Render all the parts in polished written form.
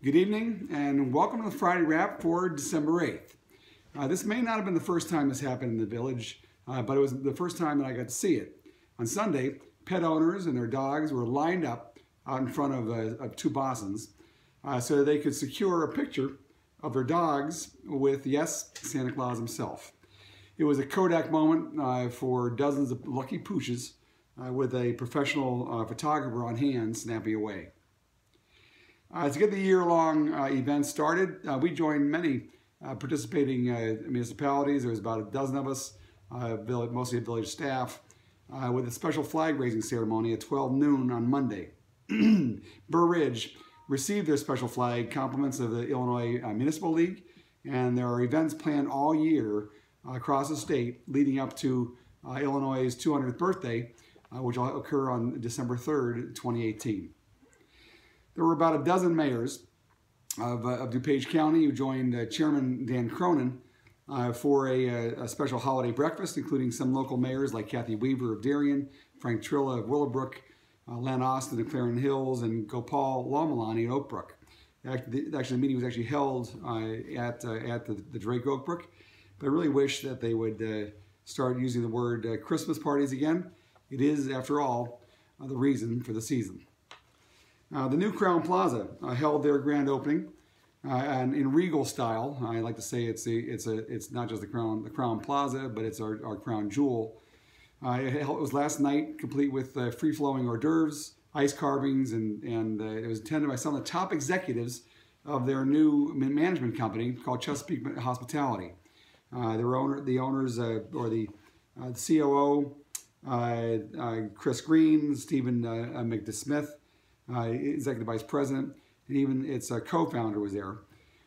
Good evening and welcome to the Friday Wrap for December 8th. This may not have been the first time this happened in the village, but it was the first time that I got to see it. On Sunday, pet owners and their dogs were lined up out in front of two Bosons so that they could secure a picture of their dogs with, yes, Santa Claus himself. It was a Kodak moment for dozens of lucky pooches with a professional photographer on hand snapping away. To get the year-long event started, we joined many participating municipalities. There was about a dozen of us, mostly village staff, with a special flag-raising ceremony at 12 noon on Monday. Burr Ridge received their special flag, compliments of the Illinois Municipal League, and there are events planned all year across the state leading up to Illinois' 200th birthday, which will occur on December 3rd, 2018. There were about a dozen mayors of DuPage County who joined Chairman Dan Crowne for a special holiday breakfast, including some local mayors like Kathy Weaver of Darien, Frank Trilla of Willowbrook, Len Austin of Clarendon Hills, and Gopal Lamalani at Oakbrook. Actually, the meeting was actually held at the Drake Oakbrook, but I really wish that they would start using the word Christmas parties again. It is, after all, the reason for the season. The new Crowne Plaza held their grand opening, and in regal style. I like to say it's not just the Crowne Plaza, but it's our crown jewel. It was last night, complete with free-flowing hors d'oeuvres, ice carvings, and it was attended by some of the top executives of their new management company called Chesapeake Hospitality. The owners, or the COO, Chris Green, Stephen McDesmith, Executive Vice President, and even its co-founder was there.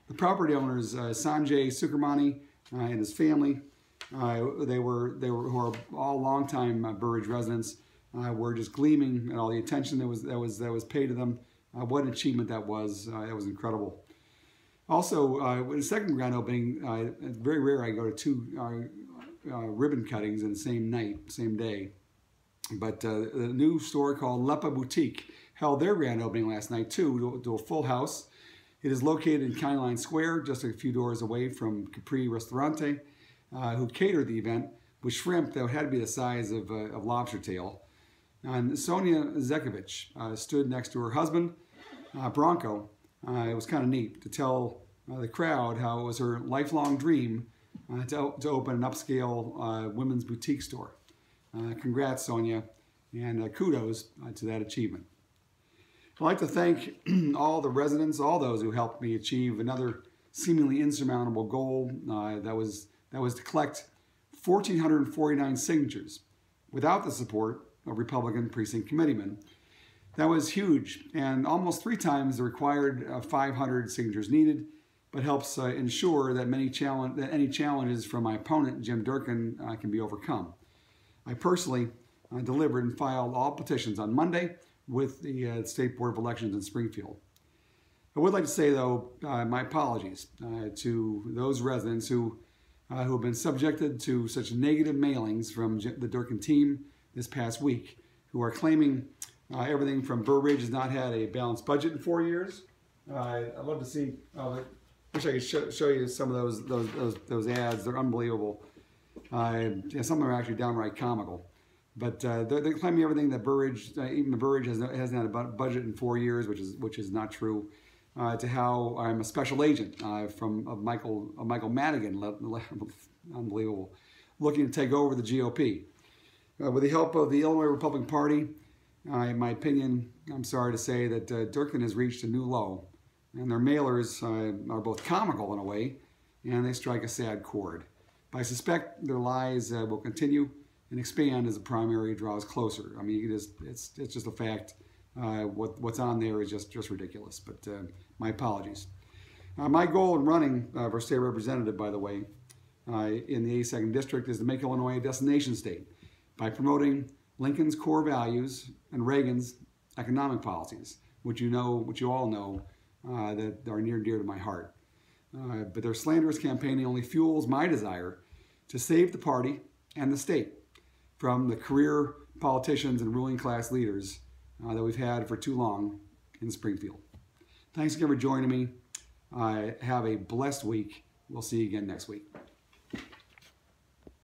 The property owners, Sanjay Sukramani and his family, who are all longtime Burr Ridge residents, were just gleaming at all the attention that was paid to them. What an achievement that was! That was incredible. Also, with the second grand opening, it's very rare I go to two ribbon cuttings in the same night, same day. But the new store called Lepa Boutique held their grand opening last night too, to a full house. It is located in County Line Square, just a few doors away from Capri Ristorante, who catered the event with shrimp that had to be the size of lobster tail. And Sonia Zekovich stood next to her husband, Bronco. It was kind of neat to tell the crowd how it was her lifelong dream to open an upscale women's boutique store. Congrats, Sonia, and kudos to that achievement. I'd like to thank all the residents, all those who helped me achieve another seemingly insurmountable goal that was to collect 1,449 signatures without the support of Republican precinct committeemen. That was huge, and almost 3 times the required 500 signatures needed, but helps ensure that any challenges from my opponent, Jim Durkin, can be overcome. I personally delivered and filed all petitions on Monday with the State Board of Elections in Springfield. I would like to say, though, my apologies to those residents who have been subjected to such negative mailings from the Durkin team this past week, who are claiming everything from Burr Ridge has not had a balanced budget in 4 years. I'd love to see. Wish I could show you some of those ads. They're unbelievable. Some of them are actually downright comical. But they're claiming everything that Burr Ridge, even the Burr Ridge hasn't had a budget in 4 years, which is not true. To how I'm a special agent of Michael Madigan, unbelievable, looking to take over the GOP. With the help of the Illinois Republican Party, in my opinion, I'm sorry to say that Durkin has reached a new low, and their mailers are both comical in a way, and they strike a sad chord. But I suspect their lies will continue and expand as the primary draws closer. I mean, it's just a fact. What's on there is just ridiculous. But my apologies. My goal in running for state representative, by the way, in the 82nd District is to make Illinois a destination state by promoting Lincoln's core values and Reagan's economic policies, which you all know that are near and dear to my heart. But their slanderous campaigning only fuels my desire to save the party and the state from the career politicians and ruling class leaders that we've had for too long in Springfield. Thanks again for joining me. Have a blessed week. We'll see you again next week.